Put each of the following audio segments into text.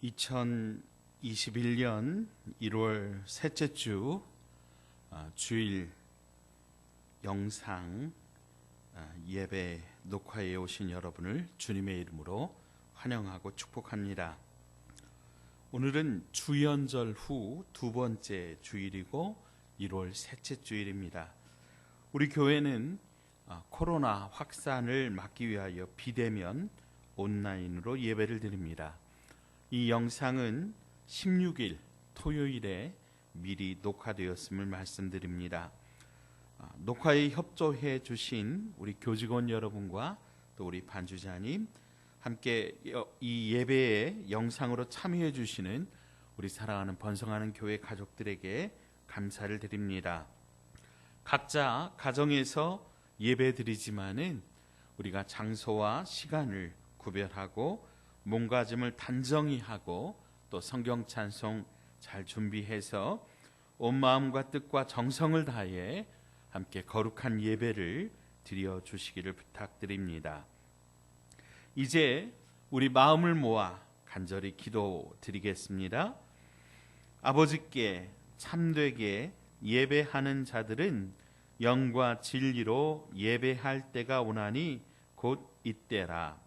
2021년 1월 셋째 주 주일 영상 예배 녹화에 오신 여러분을 주님의 이름으로 환영하고 축복합니다. 오늘은 주연절 후 두 번째 주일이고 1월 셋째 주일입니다. 우리 교회는 코로나 확산을 막기 위하여 비대면 온라인으로 예배를 드립니다. 이 영상은 16일 토요일에 미리 녹화되었음을 말씀드립니다. 녹화에 협조해 주신 우리 교직원 여러분과 또 우리 반주자님, 함께 이 예배에 영상으로 참여해 주시는 우리 사랑하는 번성하는 교회 가족들에게 감사를 드립니다. 각자 가정에서 예배 드리지만은 우리가 장소와 시간을 구별하고 몸가짐을 단정히 하고 또 성경 찬송 잘 준비해서 온 마음과 뜻과 정성을 다해 함께 거룩한 예배를 드려 주시기를 부탁드립니다. 이제 우리 마음을 모아 간절히 기도드리겠습니다. 아버지께 참되게 예배하는 자들은 영과 진리로 예배할 때가 오나니 곧 이때라.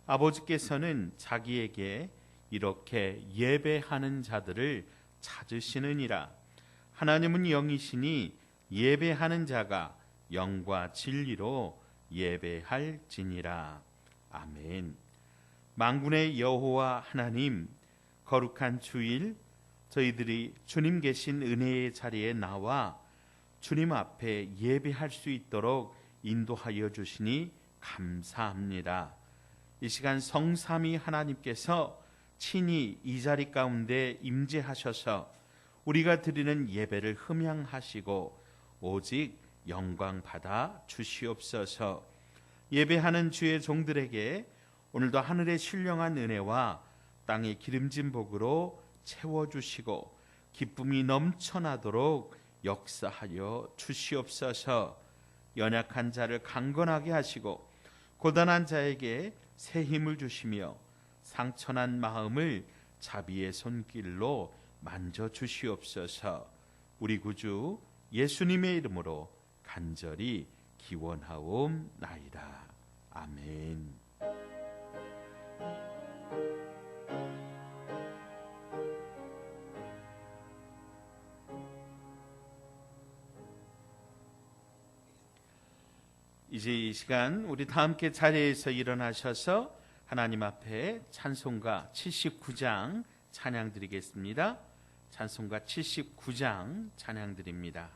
아버지께서는 자기에게 이렇게 예배하는 자들을 찾으시느니라. 하나님은 영이시니 예배하는 자가 영과 진리로 예배할지니라. 아멘. 만군의 여호와 하나님, 거룩한 주일 저희들이 주님 계신 은혜의 자리에 나와 주님 앞에 예배할 수 있도록 인도하여 주시니 감사합니다. 이 시간 성삼위 하나님께서 친히 이 자리 가운데 임재하셔서 우리가 드리는 예배를 흠양하시고 오직 영광 받아 주시옵소서. 예배하는 주의 종들에게 오늘도 하늘의 신령한 은혜와 땅의 기름진 복으로 채워주시고 기쁨이 넘쳐나도록 역사하여 주시옵소서. 연약한 자를 강건하게 하시고 고단한 자에게 새 힘을 주시며 상처난 마음을 자비의 손길로 만져주시옵소서. 우리 구주 예수님의 이름으로 간절히 기원하옵나이다. 아멘. 이제 이 시간 우리 다 함께 자리에서 일어나셔서 하나님 앞에 찬송가 79장 찬양 드리겠습니다. 찬송가 79장 찬양 드립니다.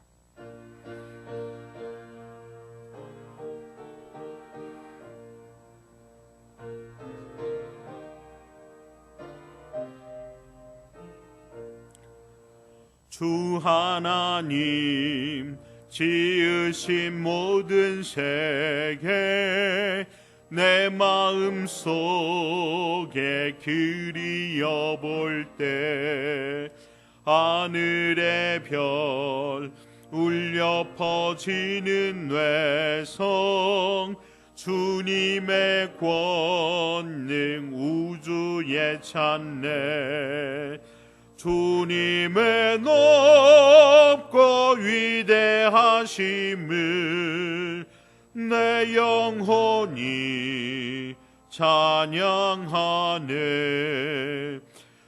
주 하나님 지으신 모든 세계 내 마음 속에 그리어 볼 때 하늘의 별 울려 퍼지는 뇌성 주님의 권능 우주에 찬네. 주님의 높고 위대하심을 내 영혼이 찬양하네.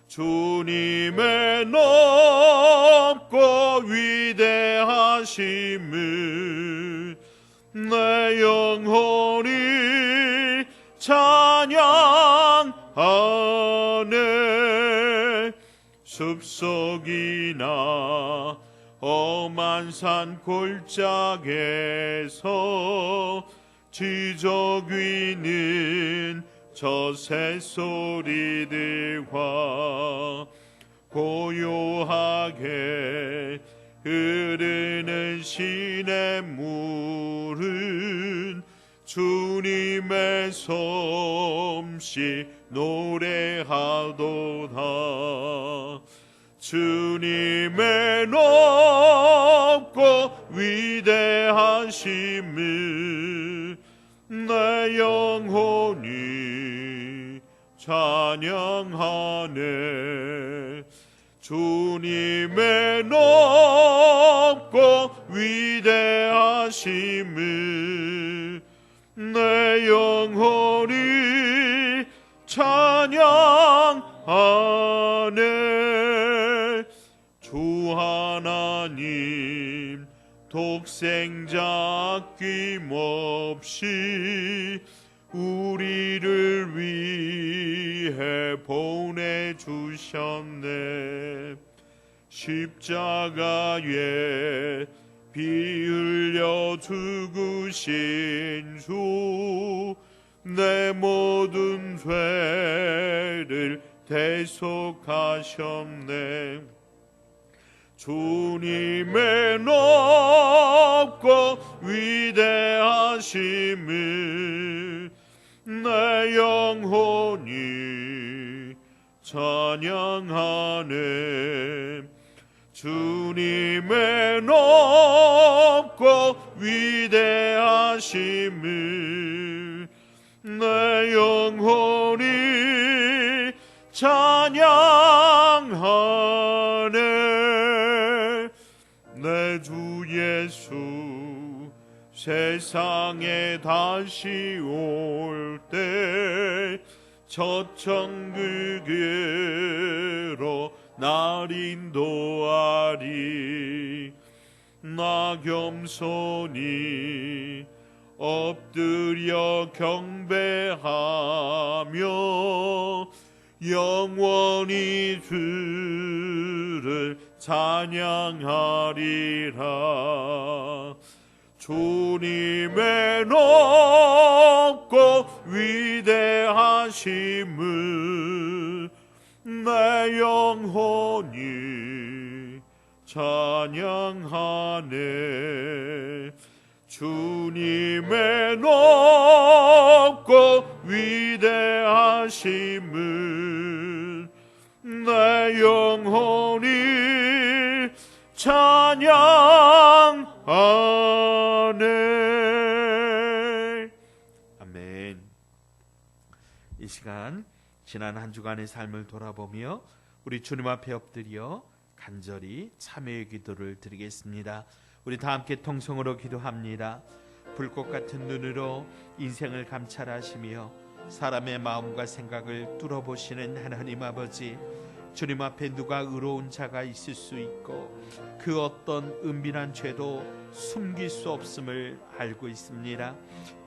주님의 높고 위대하심을 내 영혼이 찬양하네. 숲속이나 험한 산 골짜기에서 지적 위는 저 새소리들과 고요하게 흐르는 시냇물은 주님의 솜씨 노래하도다. 주님의 높고 위대하심을 내 영혼이 찬양하네. 주님의 높고 위대하심을 내 영혼이 찬양하네. 주 하나님 독생자 아낌없이 우리를 위해 보내주셨네. 십자가에 피 흘려 죽으신 주, 내 모든 죄를 대속하셨네. 주님의 높고 위대하심을 내 영혼이 찬양하네. 주님의 높고 위대하심을 내 영혼이 찬양하네. 내 주 예수 세상에 다시 올 때 첫 천국으로 날 인도하리. 나 겸손히 엎드려 경배하며 영원히 주를 찬양하리라. 주님의 높고 위대하심을 내 영혼이 찬양하네. 주님의 높고 위대하심을 내 영혼이 찬양하네. 아멘. 이 시간 지난 한 주간의 삶을 돌아보며 우리 주님 앞에 엎드려 간절히 참회의 기도를 드리겠습니다. 우리 다 함께 통성으로 기도합니다. 불꽃 같은 눈으로 인생을 감찰하시며 사람의 마음과 생각을 뚫어보시는 하나님 아버지, 주님 앞에 누가 의로운 자가 있을 수 있고 그 어떤 은밀한 죄도 숨길 수 없음을 알고 있습니다.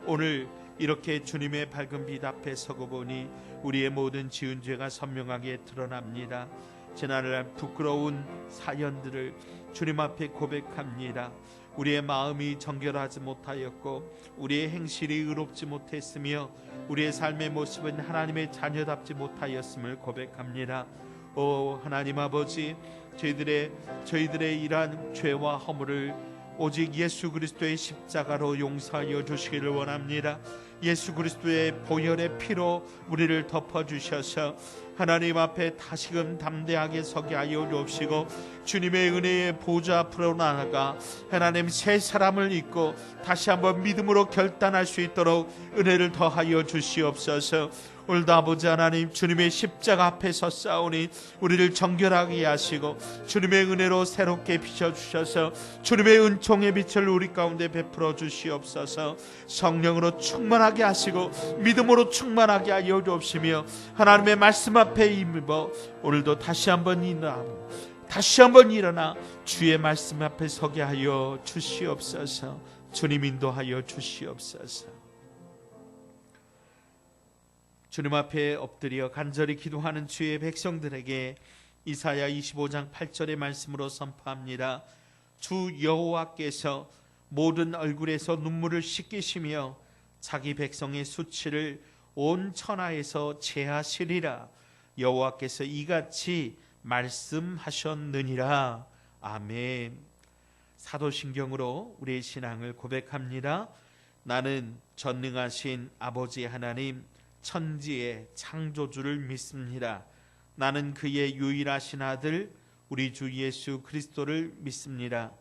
오늘 이렇게 주님의 밝은 빛 앞에 서고 보니 우리의 모든 지은 죄가 선명하게 드러납니다. 지난날 부끄러운 사연들을 주님 앞에 고백합니다. 우리의 마음이 정결하지 못하였고 우리의 행실이 의롭지 못했으며 우리의 삶의 모습은 하나님의 자녀답지 못하였음을 고백합니다. 오 하나님 아버지, 저희들의 이러한 죄와 허물을 오직 예수 그리스도의 십자가로 용서하여 주시기를 원합니다. 예수 그리스도의 보혈의 피로 우리를 덮어주셔서 하나님 앞에 다시금 담대하게 서게 하여 주옵시고 주님의 은혜의 보좌 앞으로 나아가 하나님 새 사람을 입고 다시 한번 믿음으로 결단할 수 있도록 은혜를 더하여 주시옵소서. 오늘도 아버지 하나님, 주님의 십자가 앞에 서싸우니 우리를 정결하게 하시고 주님의 은혜로 새롭게 비춰주셔서 주님의 은총의 빛을 우리 가운데 베풀어 주시옵소서. 성령으로 충만하게 하시고 믿음으로 충만하게 하여 주옵시며 하나님의 말씀 앞에 임입어 오늘도 다시 한번 일어나 주의 말씀 앞에 서게 하여 주시옵소서. 주님 인도하여 주시옵소서. 주님 앞에 엎드려 간절히 기도하는 주의 백성들에게 이사야 25장 8절의 말씀으로 선포합니다. 주 여호와께서 모든 얼굴에서 눈물을 씻기시며 자기 백성의 수치를 온 천하에서 제하시리라. 여호와께서 이같이 말씀하셨느니라. 아멘. 사도신경으로 우리의 신앙을 고백합니다. 나는 전능하신 아버지 하나님, 천지의 창조주를 믿습니다. 나는 그의 유일하신 아들 우리 주 예수 그리스도를 믿습니다.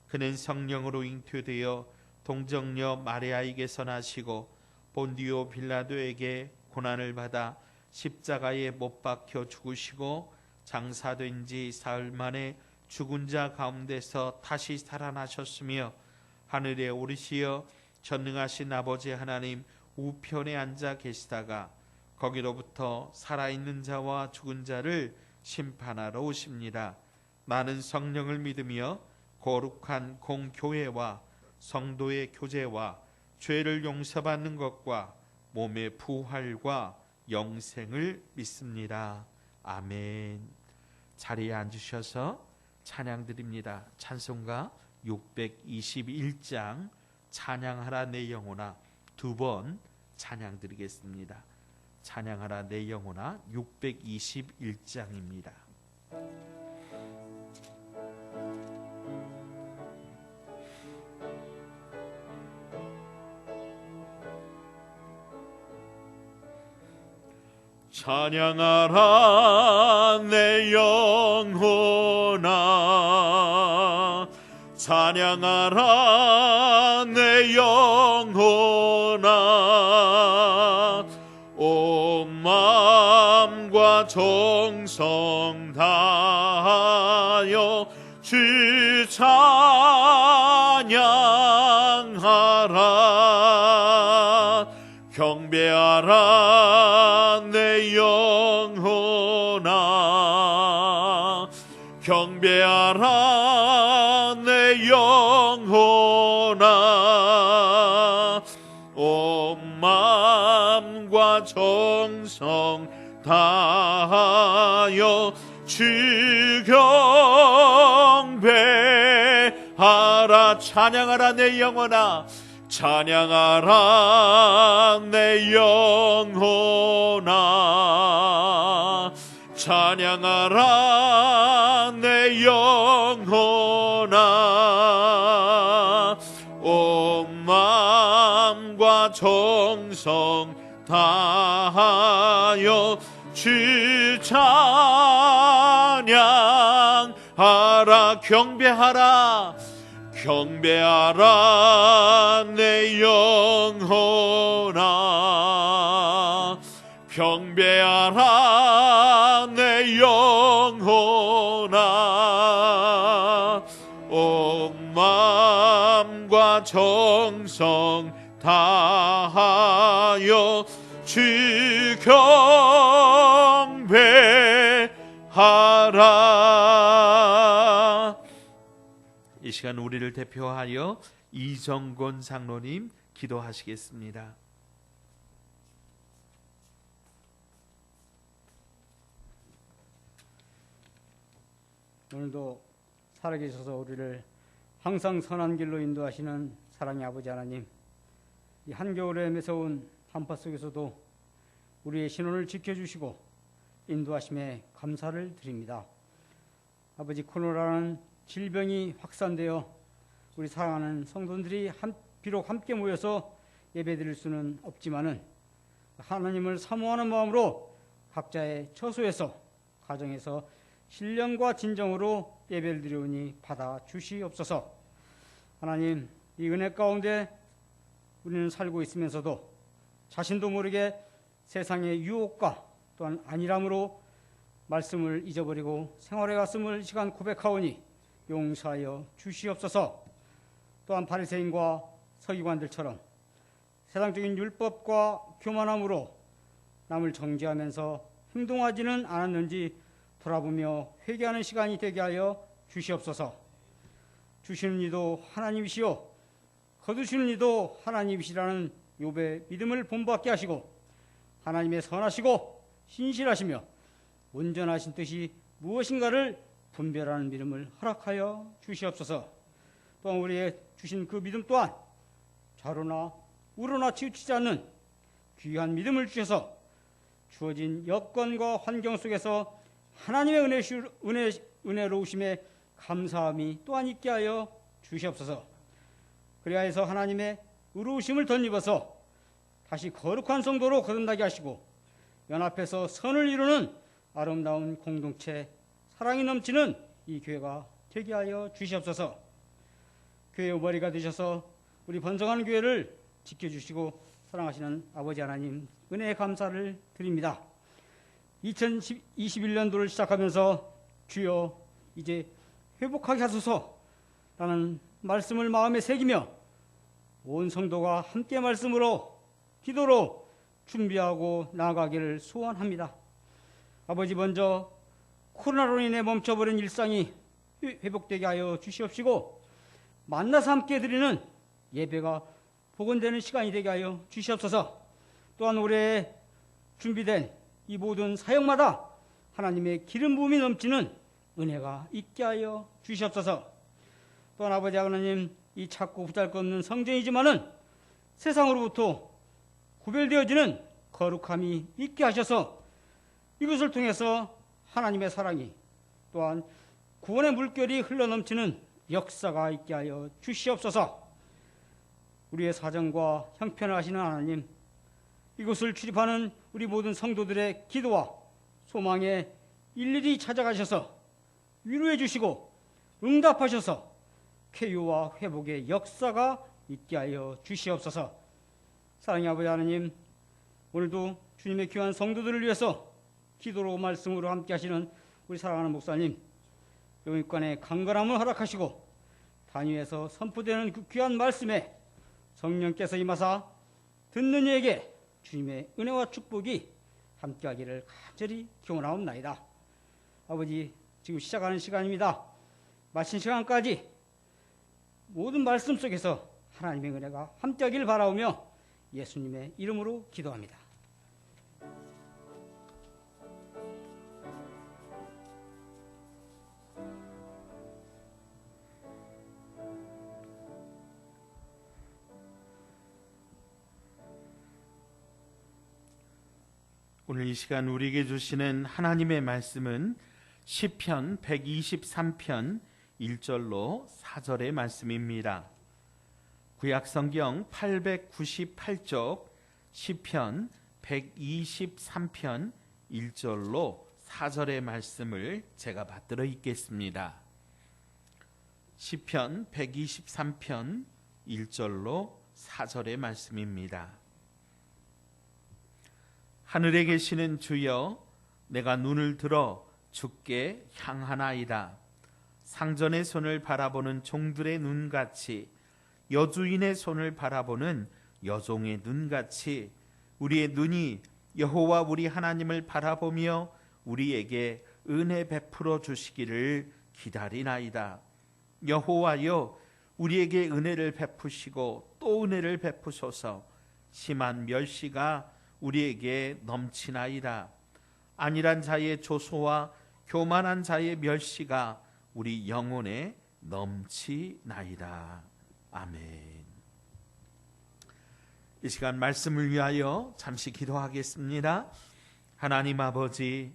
그는 성령으로 잉태되어 동정녀 마리아에게서 나시고 본디오 빌라도에게 고난을 받아 십자가에 못 박혀 죽으시고 장사된 지 사흘 만에 죽은 자 가운데서 다시 살아나셨으며 하늘에 오르시어 전능하신 아버지 하나님 우편에 앉아 계시다가 거기로부터 살아있는 자와 죽은 자를 심판하러 오십니다. 나는 성령을 믿으며 거룩한 공교회와 성도의 교제와 죄를 용서받는 것과 몸의 부활과 영생을 믿습니다. 아멘. 자리에 앉으셔서 찬양 드립니다. 찬송가 621장 찬양하라 내 영혼아 두 번 찬양 드리겠습니다. 찬양하라 내 영혼아 621장입니다. 찬양하라 내 영혼아 찬양하라 내 영혼아 온 마음과 정성 다하여 주 찬양하라 경배하라 내 영혼아 경배하라 내 영혼아 온 마음과 정성 다하여 주 경배하라 찬양하라 내 영혼아 찬양하라 내 영혼아 찬양하라 내 영혼아 온 마음과 정성 다하여 주 찬양하라 경배하라 경배하라 내 영혼아 경배하라 내 영혼아 온 마음과 정성 다하여 주 경배하라. 이 시간 우리를 대표하여 이정곤 장로님 기도하시겠습니다. 오늘도 살아계셔서 우리를 항상 선한 길로 인도하시는 사랑의 아버지 하나님, 이 한겨울의 매서운 한파 속에서도 우리의 신원을 지켜주시고 인도하심에 감사를 드립니다. 아버지, 코로나라는 질병이 확산되어 우리 사랑하는 성도들이 비록 함께 모여서 예배드릴 수는 없지만은 하나님을 사모하는 마음으로 각자의 처소에서 가정에서 신령과 진정으로 예배를 드리오니 받아주시옵소서. 하나님, 이 은혜 가운데 우리는 살고 있으면서도 자신도 모르게 세상의 유혹과 또한 안일함으로 말씀을 잊어버리고 생활해 갔음을 이 시간 고백하오니 용서하여 주시옵소서. 또한 바리새인과 서기관들처럼 세상적인 율법과 교만함으로 남을 정죄하면서 행동하지는 않았는지 돌아보며 회개하는 시간이 되게 하여 주시옵소서. 주시는 이도 하나님이시요 거두시는 이도 하나님이시라는 욥의 믿음을 본받게 하시고 하나님의 선하시고 신실하시며 온전하신 뜻이 무엇인가를 분별하는 믿음을 허락하여 주시옵소서. 또한 우리의 주신 그 믿음 또한 좌로나 우로나 치우치지 않는 귀한 믿음을 주셔서 주어진 여건과 환경 속에서 하나님의 은혜로우심에 감사함이 또한 있게 하여 주시옵소서. 그리하여서 하나님의 의로우심을 덧입어서 다시 거룩한 성도로 거듭나게 하시고 연합해서 선을 이루는 아름다운 공동체, 사랑이 넘치는 이 교회가 되게 하여 주시옵소서. 교회의 머리가 되셔서 우리 번성하는 교회를 지켜주시고 사랑하시는 아버지 하나님, 은혜의 감사를 드립니다. 2021년도를 시작하면서 주여 이제 회복하게 하소서라는 말씀을 마음에 새기며 온 성도가 함께 말씀으로 기도로 준비하고 나아가기를 소원합니다. 아버지, 먼저 코로나로 인해 멈춰버린 일상이 회복되게 하여 주시옵시고 만나서 함께 드리는 예배가 복원되는 시간이 되게 하여 주시옵소서. 또한 올해 준비된 이 모든 사역마다 하나님의 기름 부음이 넘치는 은혜가 있게 하여 주시옵소서. 또한 아버지 하나님, 이 작고 보잘것없는 성전이지만은 세상으로부터 구별되어지는 거룩함이 있게 하셔서 이것을 통해서 하나님의 사랑이 또한 구원의 물결이 흘러넘치는 역사가 있게 하여 주시옵소서. 우리의 사정과 형편을 아시는 하나님, 이곳을 출입하는 우리 모든 성도들의 기도와 소망에 일일이 찾아가셔서 위로해 주시고 응답하셔서 쾌유와 회복의 역사가 있게 하여 주시옵소서. 사랑의 아버지 하나님, 오늘도 주님의 귀한 성도들을 위해서 기도로 말씀으로 함께 하시는 우리 사랑하는 목사님, 영육간의 강건함을 허락하시고 단위에서 선포되는 그 귀한 말씀에 성령께서 임하사 듣는 이에게 주님의 은혜와 축복이 함께하기를 간절히 기원하옵나이다. 아버지, 지금 시작하는 시간입니다. 마친 시간까지 모든 말씀 속에서 하나님의 은혜가 함께하기를 바라오며 예수님의 이름으로 기도합니다. 오늘 이 시간 우리에게 주시는 하나님의 말씀은 시편 123편 1절로 4절의 말씀입니다. 구약성경 898쪽 시편 123편 1절로 4절의 말씀을 제가 받들어 읽겠습니다. 시편 123편 1절로 4절의 말씀입니다. 하늘에 계시는 주여, 내가 눈을 들어 주께 향하나이다. 상전의 손을 바라보는 종들의 눈같이, 여주인의 손을 바라보는 여종의 눈같이 우리의 눈이 여호와 우리 하나님을 바라보며 우리에게 은혜 베풀어 주시기를 기다리나이다. 여호와여, 우리에게 은혜를 베푸시고 또 은혜를 베푸소서. 심한 멸시가 우리에게 넘치나이다. 안일한 자의 조소와 교만한 자의 멸시가 우리 영혼에 넘치나이다. 아멘. 이 시간 말씀을 위하여 잠시 기도하겠습니다. 하나님 아버지,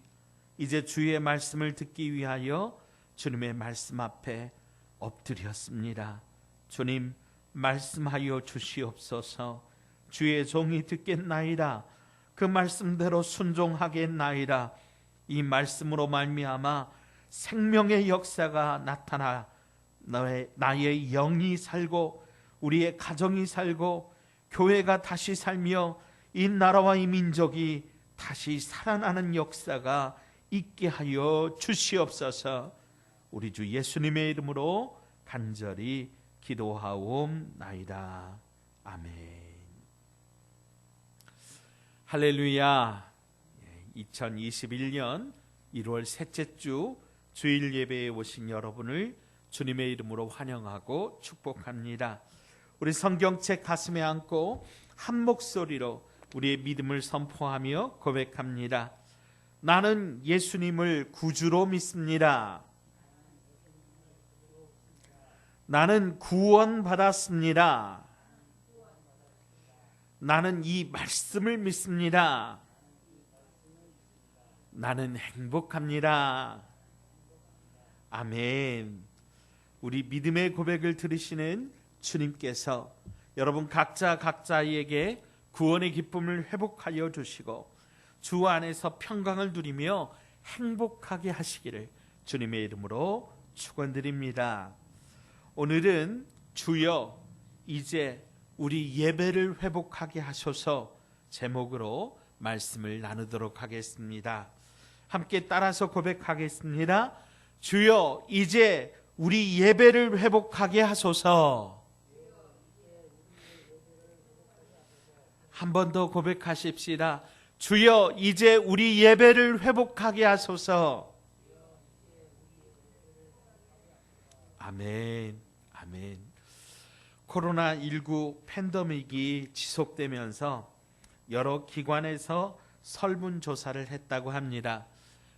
이제 주의 말씀을 듣기 위하여 주님의 말씀 앞에 엎드렸습니다. 주님, 말씀하여 주시옵소서. 주의 종이 듣겠나이다. 그 말씀대로 순종하겠나이다. 이 말씀으로 말미암아 생명의 역사가 나타나 나의 영이 살고 우리의 가정이 살고 교회가 다시 살며 이 나라와 이 민족이 다시 살아나는 역사가 있게 하여 주시옵소서. 우리 주 예수님의 이름으로 간절히 기도하옵나이다. 아멘. 할렐루야. 2021년 1월 셋째 주 주일 예배에 오신 여러분을 주님의 이름으로 환영하고 축복합니다. 우리 성경책 가슴에 안고 한 목소리로 우리의 믿음을 선포하며 고백합니다. 나는 예수님을 구주로 믿습니다. 나는 구원받았습니다. 나는 이 말씀을 믿습니다. 나는 행복합니다. 아멘. 우리 믿음의 고백을 들으시는 주님께서 여러분 각자에게 구원의 기쁨을 회복하여 주시고 주 안에서 평강을 누리며 행복하게 하시기를 주님의 이름으로 축원드립니다. 오늘은 주여 이제 우리 예배를 회복하게 하소서 제목으로 말씀을 나누도록 하겠습니다. 함께 따라서 고백하겠습니다. 주여, 이제 우리 예배를 회복하게 하소서. 한 번 더 고백하십시다. 주여, 이제 우리 예배를 회복하게 하소서. 아멘, 아멘. 코로나19 팬데믹이 지속되면서 여러 기관에서 설문조사를 했다고 합니다.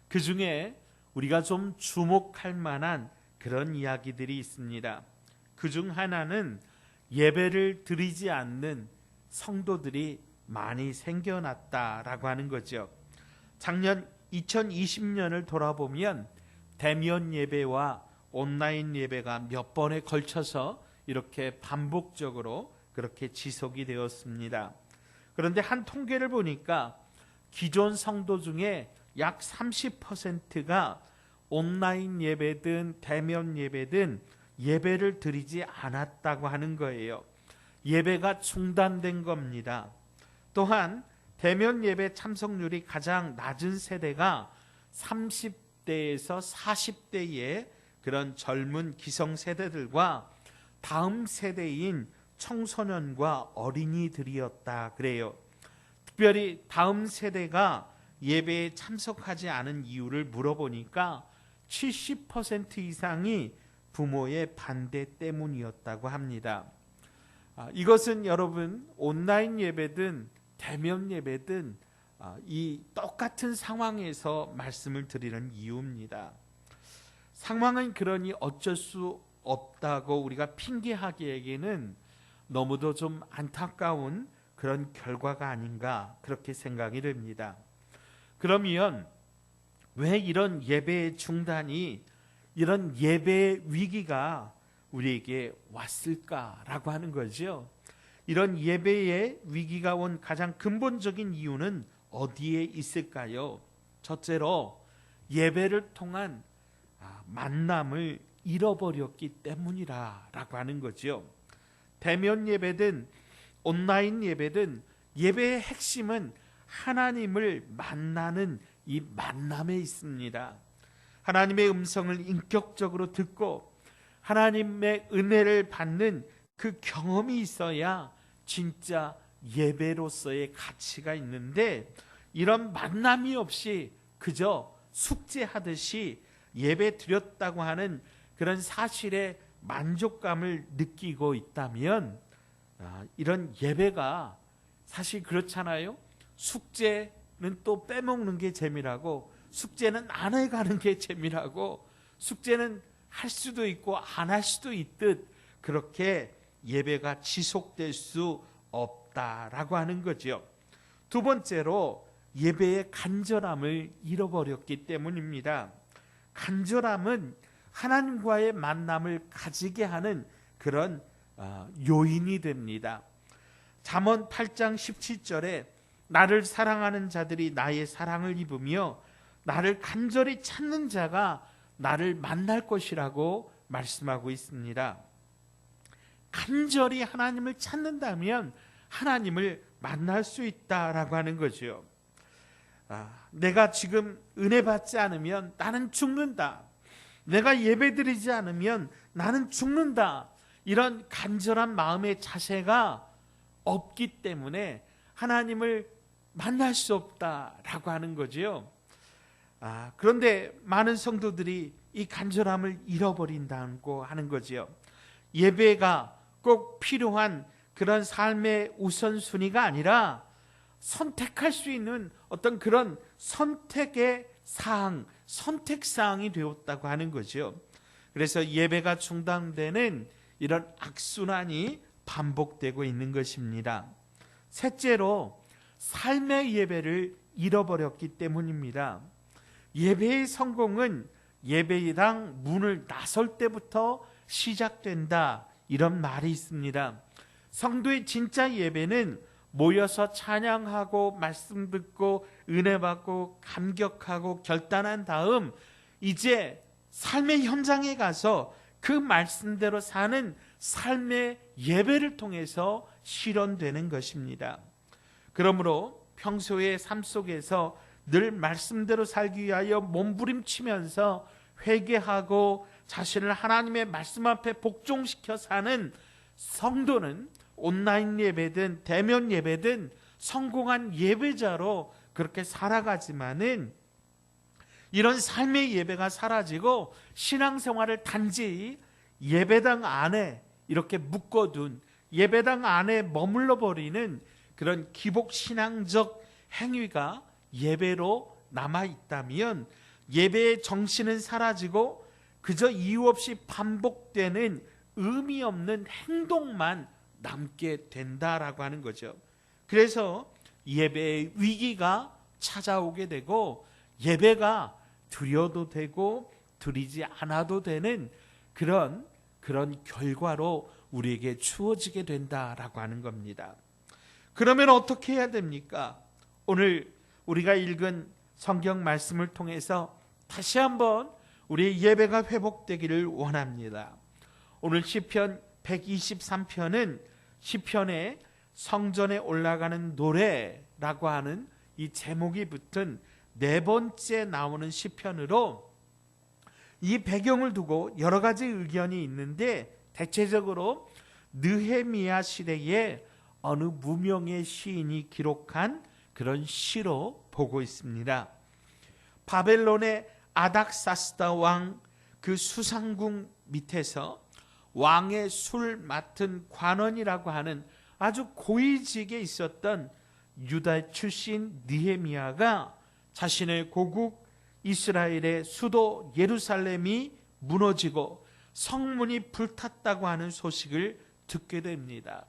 그 중에 우리가 좀 주목할 만한 그런 이야기들이 있습니다. 그 중 하나는 예배를 드리지 않는 성도들이 많이 생겨났다라고 하는 거죠. 작년 2020년을 돌아보면 대면 예배와 온라인 예배가 몇 번에 걸쳐서 이렇게 반복적으로 그렇게 지속이 되었습니다. 그런데 한 통계를 보니까 기존 성도 중에 약 30%가 온라인 예배든 대면 예배든 예배를 드리지 않았다고 하는 거예요. 예배가 중단된 겁니다. 또한 대면 예배 참석률이 가장 낮은 세대가 30대에서 40대의 그런 젊은 기성세대들과 다음 세대인 청소년과 어린이들이었다 그래요. 특별히 다음 세대가 예배에 참석하지 않은 이유를 물어보니까 70% 이상이 부모의 반대 때문이었다고 합니다. 이것은 여러분 온라인 예배든 대면 예배든 이 똑같은 상황에서 말씀을 드리는 이유입니다. 상황은 그러니 어쩔 수 없다고 우리가 핑계하기에는 너무도 좀 안타까운 그런 결과가 아닌가 그렇게 생각이 됩니다. 그러면 왜 이런 예배의 중단이, 이런 예배의 위기가 우리에게 왔을까라고 하는 거죠. 이런 예배의 위기가 온 가장 근본적인 이유는 어디에 있을까요? 첫째로 예배를 통한 만남을 잃어버렸기 때문이라고 하는 거죠. 대면 예배든 온라인 예배든 예배의 핵심은 하나님을 만나는 이 만남에 있습니다. 하나님의 음성을 인격적으로 듣고 하나님의 은혜를 받는 그 경험이 있어야 진짜 예배로서의 가치가 있는데, 이런 만남이 없이 그저 숙제하듯이 예배 드렸다고 하는 그런 사실에 만족감을 느끼고 있다면 이런 예배가 사실 그렇잖아요. 숙제는 또 빼먹는 게 재미라고, 숙제는 안 해가는 게 재미라고, 숙제는 할 수도 있고 안 할 수도 있듯 그렇게 예배가 지속될 수 없다라고 하는 거죠. 두 번째로 예배의 간절함을 잃어버렸기 때문입니다. 간절함은 하나님과의 만남을 가지게 하는 그런 요인이 됩니다. 잠언 8장 17절에 나를 사랑하는 자들이 나의 사랑을 입으며 나를 간절히 찾는 자가 나를 만날 것이라고 말씀하고 있습니다. 간절히 하나님을 찾는다면 하나님을 만날 수 있다라고 하는 거죠. 내가 지금 은혜 받지 않으면 나는 죽는다. 내가 예배드리지 않으면 나는 죽는다. 이런 간절한 마음의 자세가 없기 때문에 하나님을 만날 수 없다라고 하는 거죠. 그런데 많은 성도들이 이 간절함을 잃어버린다고 하는 거지요. 예배가 꼭 필요한 그런 삶의 우선순위가 아니라 선택할 수 있는 어떤 그런 선택의 사항, 선택사항이 되었다고 하는 거죠. 그래서 예배가 중단되는 이런 악순환이 반복되고 있는 것입니다. 셋째로 삶의 예배를 잃어버렸기 때문입니다. 예배의 성공은 예배당 문을 나설 때부터 시작된다, 이런 말이 있습니다. 성도의 진짜 예배는 모여서 찬양하고 말씀 듣고 은혜 받고 감격하고 결단한 다음 이제 삶의 현장에 가서 그 말씀대로 사는 삶의 예배를 통해서 실현되는 것입니다. 그러므로 평소의 삶 속에서 늘 말씀대로 살기 위하여 몸부림치면서 회개하고 자신을 하나님의 말씀 앞에 복종시켜 사는 성도는 온라인 예배든 대면 예배든 성공한 예배자로 그렇게 살아가지만은 이런 삶의 예배가 사라지고 신앙생활을 단지 예배당 안에 이렇게 묶어둔, 예배당 안에 머물러 버리는 그런 기복 신앙적 행위가 예배로 남아 있다면 예배의 정신은 사라지고 그저 이유 없이 반복되는 의미 없는 행동만 남게 된다라고 하는 거죠. 그래서 예배의 위기가 찾아오게 되고 예배가 드려도 되고 드리지 않아도 되는 그런 결과로 우리에게 주어지게 된다라고 하는 겁니다. 그러면 어떻게 해야 됩니까? 오늘 우리가 읽은 성경 말씀을 통해서 다시 한번 우리의 예배가 회복되기를 원합니다. 오늘 시편 123편은 시편의 성전에 올라가는 노래라고 하는 이 제목이 붙은 네 번째 나오는 시편으로 이 배경을 두고 여러 가지 의견이 있는데 대체적으로 느헤미야 시대에 어느 무명의 시인이 기록한 그런 시로 보고 있습니다. 바벨론의 아닥사스다 왕 그 수상궁 밑에서 왕의 술 맡은 관원이라고 하는 아주 고위직에 있었던 유다 출신 느헤미야가 자신의 고국 이스라엘의 수도 예루살렘이 무너지고 성문이 불탔다고 하는 소식을 듣게 됩니다.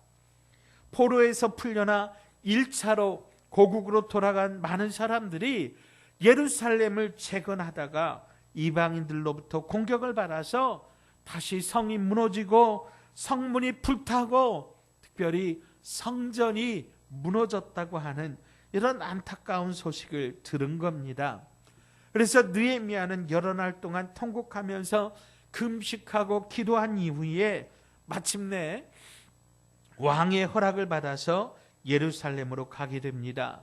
포로에서 풀려나 1차로 고국으로 돌아간 많은 사람들이 예루살렘을 재건하다가 이방인들로부터 공격을 받아서 다시 성이 무너지고 성문이 불타고 특별히 성전이 무너졌다고 하는 이런 안타까운 소식을 들은 겁니다. 그래서 느헤미야는 여러 날 동안 통곡하면서 금식하고 기도한 이후에 마침내 왕의 허락을 받아서 예루살렘으로 가게 됩니다.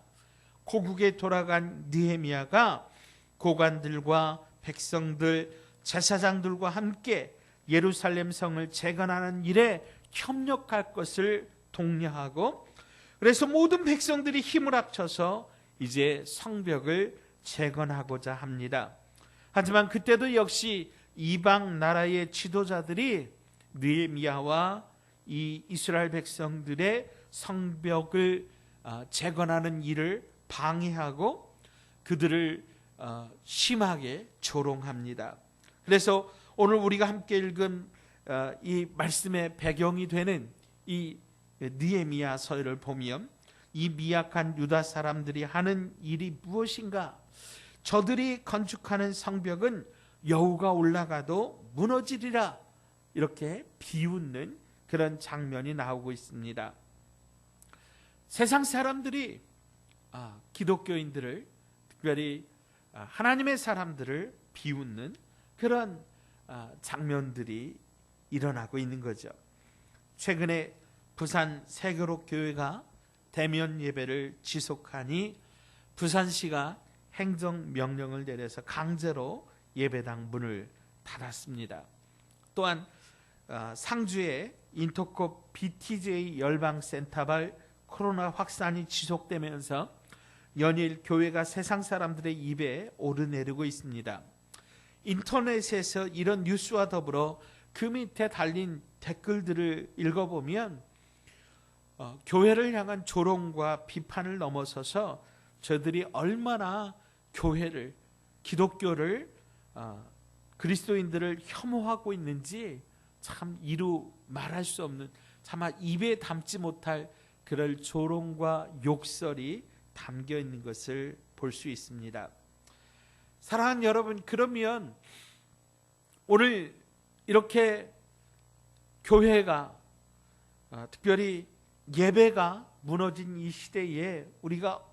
고국에 돌아간 느헤미야가 고관들과 백성들, 제사장들과 함께 예루살렘 성을 재건하는 일에 협력할 것을 독려하고 그래서 모든 백성들이 힘을 합쳐서 이제 성벽을 재건하고자 합니다. 하지만 그때도 역시 이방 나라의 지도자들이 느헤미야와 이 이스라엘 백성들의 성벽을 재건하는 일을 방해하고 그들을 심하게 조롱합니다. 그래서 오늘 우리가 함께 읽은 이 말씀의 배경이 되는 이 느헤미야서를 보면 이 미약한 유다 사람들이 하는 일이 무엇인가? 저들이 건축하는 성벽은 여우가 올라가도 무너지리라 이렇게 비웃는 그런 장면이 나오고 있습니다. 세상 사람들이 기독교인들을 특별히 하나님의 사람들을 비웃는 그런 장면들이 일어나고 있는 거죠. 최근에 부산 세교록 교회가 대면 예배를 지속하니 부산시가 행정명령을 내려서 강제로 예배당 문을 닫았습니다. 또한 상주의 인터콥 BTJ 열방센터발 코로나 확산이 지속되면서 연일 교회가 세상 사람들의 입에 오르내리고 있습니다. 인터넷에서 이런 뉴스와 더불어 그 밑에 달린 댓글들을 읽어보면 교회를 향한 조롱과 비판을 넘어서서 저들이 얼마나 교회를, 기독교를, 그리스도인들을 혐오하고 있는지 참 이루 말할 수 없는, 차마 입에 담지 못할 그럴 조롱과 욕설이 담겨 있는 것을 볼 수 있습니다. 사랑하는 여러분, 그러면 오늘 이렇게 교회가 특별히 예배가 무너진 이 시대에 우리가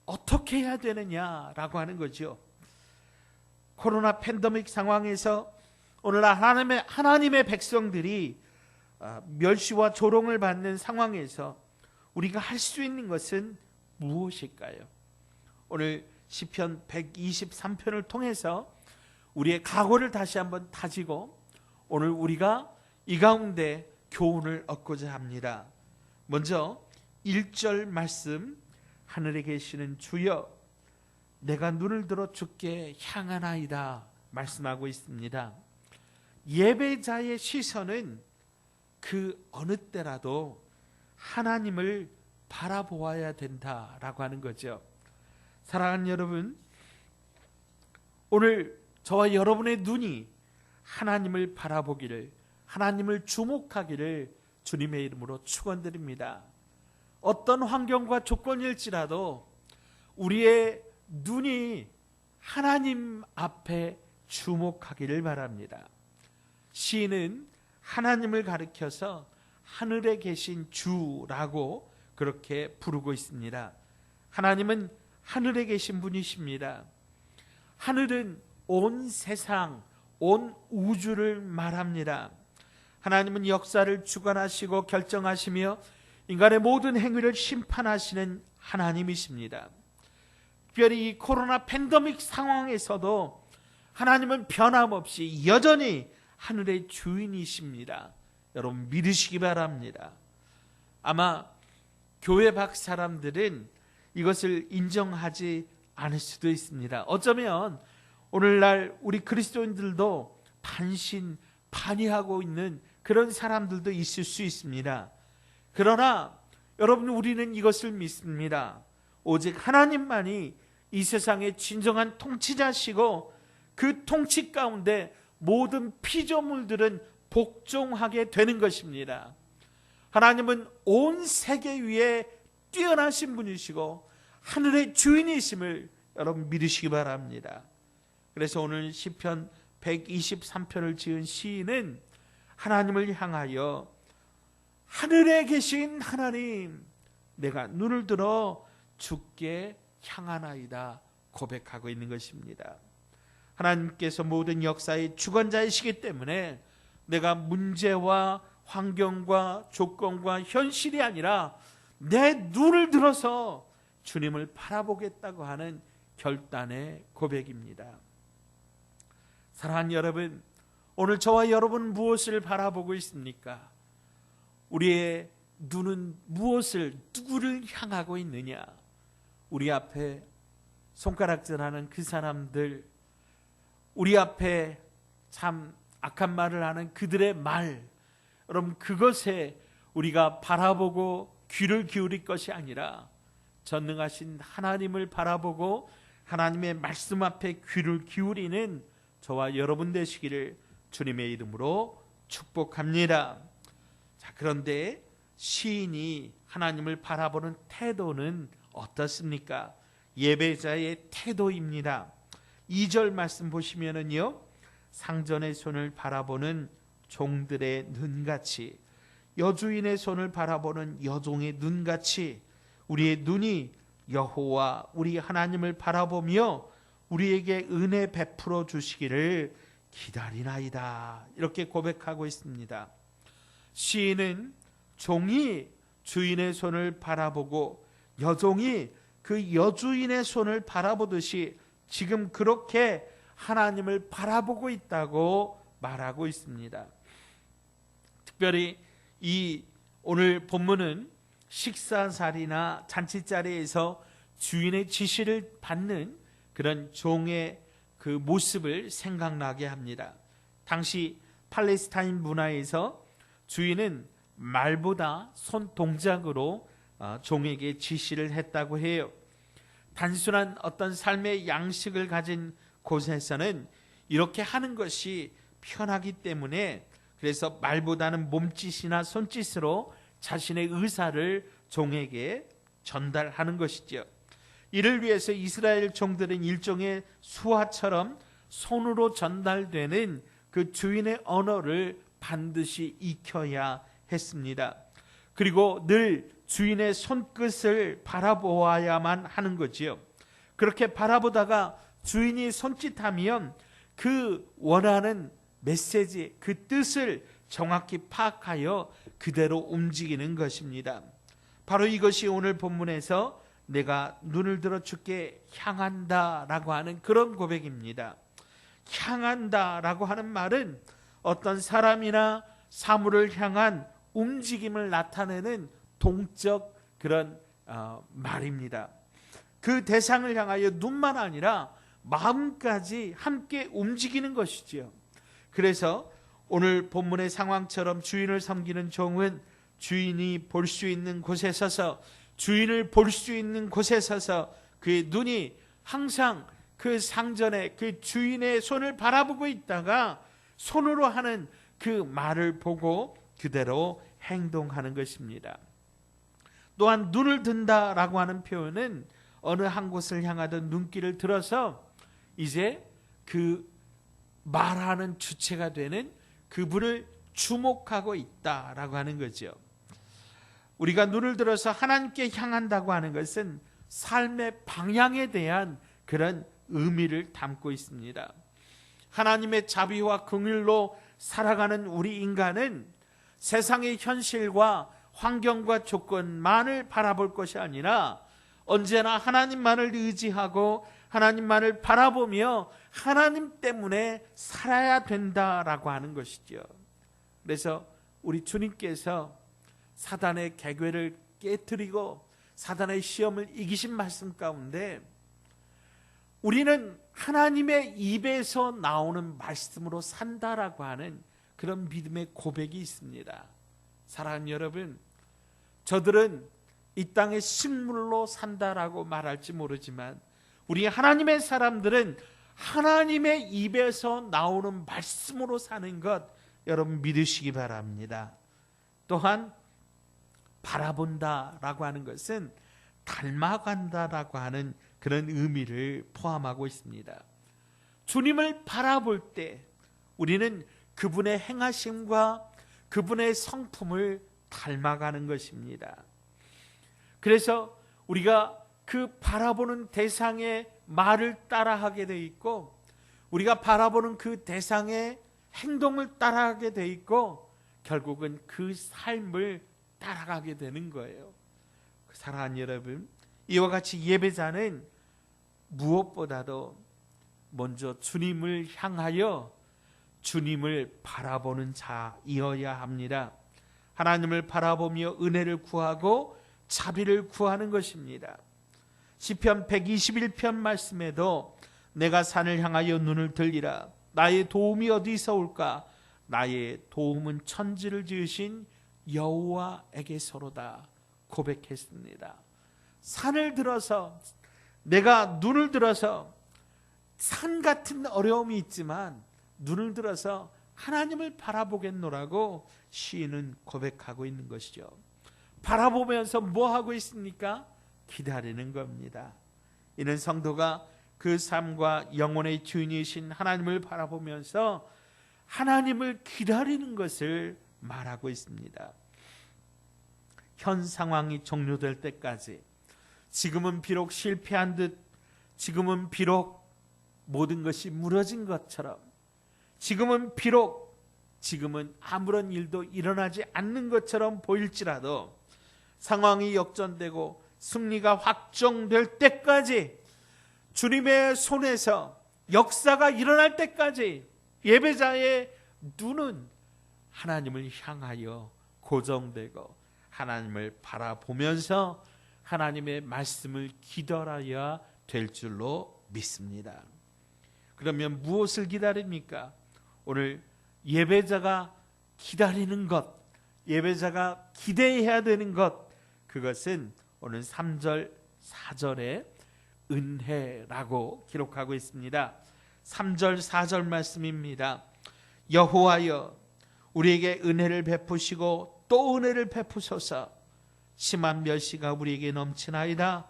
어떻게 해야 되느냐라고 하는 거죠. 코로나 팬데믹 상황에서 오늘날 하나님의 백성들이 멸시와 조롱을 받는 상황에서 우리가 할 수 있는 것은 무엇일까요? 오늘 시편 123편을 통해서 우리의 각오를 다시 한번 다지고 오늘 우리가 이 가운데 교훈을 얻고자 합니다. 먼저 1절 말씀, 하늘에 계시는 주여 내가 눈을 들어 주께 향하나이다 말씀하고 있습니다. 예배자의 시선은 그 어느 때라도 하나님을 바라보아야 된다라고 하는 거죠. 사랑하는 여러분, 오늘 저와 여러분의 눈이 하나님을 바라보기를, 하나님을 주목하기를 주님의 이름으로 축원드립니다. 어떤 환경과 조건일지라도 우리의 눈이 하나님 앞에 주목하기를 바랍니다. 시인은 하나님을 가리켜서 하늘에 계신 주라고 그렇게 부르고 있습니다. 하나님은 하늘에 계신 분이십니다. 하늘은 온 세상, 온 우주를 말합니다. 하나님은 역사를 주관하시고 결정하시며 인간의 모든 행위를 심판하시는 하나님이십니다. 특별히 이 코로나 팬데믹 상황에서도 하나님은 변함없이 여전히 하늘의 주인이십니다. 여러분 믿으시기 바랍니다. 아마 교회 밖 사람들은 이것을 인정하지 않을 수도 있습니다. 어쩌면 오늘날 우리 그리스도인들도 반신반의하고 있는 그런 사람들도 있을 수 있습니다. 그러나 여러분 우리는 이것을 믿습니다. 오직 하나님만이 이 세상의 진정한 통치자시고 그 통치 가운데 모든 피조물들은 복종하게 되는 것입니다. 하나님은 온 세계 위에 뛰어나신 분이시고 하늘의 주인이심을 여러분 믿으시기 바랍니다. 그래서 오늘 시편 123편을 지은 시인은 하나님을 향하여 하늘에 계신 하나님, 내가 눈을 들어 주께 향하나이다 고백하고 있는 것입니다. 하나님께서 모든 역사의 주관자이시기 때문에 내가 문제와 환경과 조건과 현실이 아니라 내 눈을 들어서 주님을 바라보겠다고 하는 결단의 고백입니다. 사랑하는 여러분, 오늘 저와 여러분 무엇을 바라보고 있습니까? 우리의 눈은 무엇을, 누구를 향하고 있느냐? 우리 앞에 손가락질하는 그 사람들, 우리 앞에 참 악한 말을 하는 그들의 말, 여러분 그것에 우리가 바라보고 귀를 기울일 것이 아니라 전능하신 하나님을 바라보고 하나님의 말씀 앞에 귀를 기울이는 저와 여러분 되시기를 주님의 이름으로 축복합니다. 자, 그런데 시인이 하나님을 바라보는 태도는 어떻습니까? 예배자의 태도입니다. 2절 말씀 보시면은요, 상전의 손을 바라보는 종들의 눈같이, 여주인의 손을 바라보는 여종의 눈같이 우리의 눈이 여호와 우리 하나님을 바라보며 우리에게 은혜 베풀어 주시기를 기다리나이다, 이렇게 고백하고 있습니다. 시인은 종이 주인의 손을 바라보고 여종이 그 여주인의 손을 바라보듯이 지금 그렇게 하나님을 바라보고 있다고 말하고 있습니다. 특별히 이 오늘 본문은 식사자리나 잔치자리에서 주인의 지시를 받는 그런 종의 그 모습을 생각나게 합니다. 당시 팔레스타인 문화에서 주인은 말보다 손 동작으로 종에게 지시를 했다고 해요. 단순한 어떤 삶의 양식을 가진 곳에서는 이렇게 하는 것이 편하기 때문에 그래서 말보다는 몸짓이나 손짓으로 자신의 의사를 종에게 전달하는 것이죠. 이를 위해서 이스라엘 종들은 일종의 수화처럼 손으로 전달되는 그 주인의 언어를 반드시 익혀야 했습니다. 그리고 늘 주인의 손끝을 바라보아야만 하는 거지요. 그렇게 바라보다가 주인이 손짓하면 그 원하는 메시지, 그 뜻을 정확히 파악하여 그대로 움직이는 것입니다. 바로 이것이 오늘 본문에서 내가 눈을 들어 주께 향한다라고 하는 그런 고백입니다. 향한다라고 하는 말은 어떤 사람이나 사물을 향한 움직임을 나타내는 동적 그런 말입니다. 그 대상을 향하여 눈만 아니라 마음까지 함께 움직이는 것이지요. 그래서 오늘 본문의 상황처럼 주인을 섬기는 종은 주인이 볼 수 있는 곳에 서서, 주인을 볼 수 있는 곳에 서서 그의 눈이 항상 그 상전의 그 주인의 손을 바라보고 있다가 손으로 하는 그 말을 보고 그대로 행동하는 것입니다. 또한 눈을 든다라고 하는 표현은 어느 한 곳을 향하던 눈길을 들어서 이제 그 말하는 주체가 되는 그분을 주목하고 있다라고 하는 거죠. 우리가 눈을 들어서 하나님께 향한다고 하는 것은 삶의 방향에 대한 그런 의미를 담고 있습니다. 하나님의 자비와 긍휼로 살아가는 우리 인간은 세상의 현실과 환경과 조건만을 바라볼 것이 아니라 언제나 하나님만을 의지하고 하나님만을 바라보며 하나님 때문에 살아야 된다라고 하는 것이죠. 그래서 우리 주님께서 사단의 계궤를 깨뜨리고 사단의 시험을 이기신 말씀 가운데 우리는 하나님의 입에서 나오는 말씀으로 산다라고 하는 그런 믿음의 고백이 있습니다. 사랑하는 여러분, 저들은 이 땅의 식물로 산다라고 말할지 모르지만 우리 하나님의 사람들은 하나님의 입에서 나오는 말씀으로 사는 것 여러분 믿으시기 바랍니다. 또한 바라본다라고 하는 것은 닮아간다라고 하는 그런 의미를 포함하고 있습니다. 주님을 바라볼 때 우리는 그분의 행하심과 그분의 성품을 닮아가는 것입니다. 그래서 우리가 그 바라보는 대상의 말을 따라하게 돼 있고 우리가 바라보는 그 대상의 행동을 따라하게 돼 있고 결국은 그 삶을 따라가게 되는 거예요. 사랑하는 여러분, 이와 같이 예배자는 무엇보다도 먼저 주님을 향하여 주님을 바라보는 자이어야 합니다. 하나님을 바라보며 은혜를 구하고 자비를 구하는 것입니다. 시편 121편 말씀에도 내가 산을 향하여 눈을 들리라. 나의 도움이 어디서 올까? 나의 도움은 천지를 지으신 여호와에게서로다 고백했습니다. 산을 들어서 내가 눈을 들어서 산 같은 어려움이 있지만 눈을 들어서 하나님을 바라보겠노라고 시인은 고백하고 있는 것이죠. 바라보면서 뭐 하고 있습니까? 기다리는 겁니다. 이는 성도가 그 삶과 영혼의 주인이신 하나님을 바라보면서 하나님을 기다리는 것을 말하고 있습니다. 현 상황이 종료될 때까지 지금은 비록 실패한 듯 지금은 비록 모든 것이 무너진 것처럼 지금은 아무런 일도 일어나지 않는 것처럼 보일지라도 상황이 역전되고 승리가 확정될 때까지 주님의 손에서 역사가 일어날 때까지 예배자의 눈은 하나님을 향하여 고정되고 하나님을 바라보면서 하나님의 말씀을 기다려야 될 줄로 믿습니다. 그러면 무엇을 기다립니까? 오늘 예배자가 기다리는 것, 예배자가 기대해야 되는 것, 그것은 오늘 3절, 4절에 은혜라고 기록하고 있습니다. 3절, 4절 말씀입니다. 여호와여 우리에게 은혜를 베푸시고 또 은혜를 베푸소서. 심한 멸시가 우리에게 넘치나이다.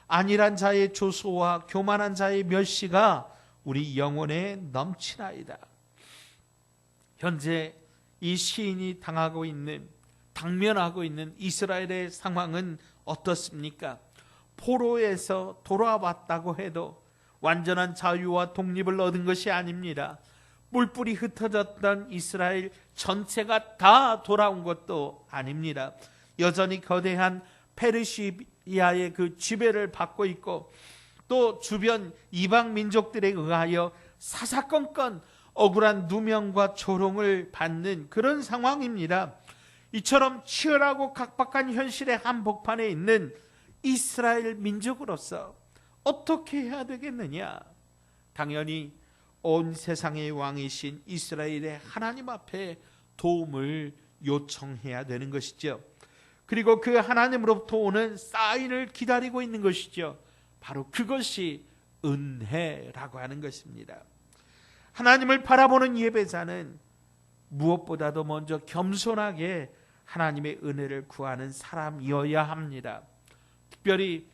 안일한 자의 조소와 교만한 자의 멸시가 우리 영혼에 넘치나이다. 현재 이 시인이 당면하고 있는 이스라엘의 상황은 어떻습니까? 포로에서 돌아왔다고 해도 완전한 자유와 독립을 얻은 것이 아닙니다. 뿔뿔이 흩어졌던 이스라엘 전체가 다 돌아온 것도 아닙니다. 여전히 거대한 이하의 그 지배를 받고 있고 또 주변 이방 민족들에 의하여 사사건건 억울한 누명과 조롱을 받는 그런 상황입니다. 이처럼 치열하고 각박한 현실의 한복판에 있는 이스라엘 민족으로서 어떻게 해야 되겠느냐? 당연히 온 세상의 왕이신 이스라엘의 하나님 앞에 도움을 요청해야 되는 것이죠. 그리고 그 하나님으로부터 오는 사인을 기다리고 있는 것이죠. 바로 그것이 은혜라고 하는 것입니다. 하나님을 바라보는 예배자는 무엇보다도 먼저 겸손하게 하나님의 은혜를 구하는 사람이어야 합니다. 특별히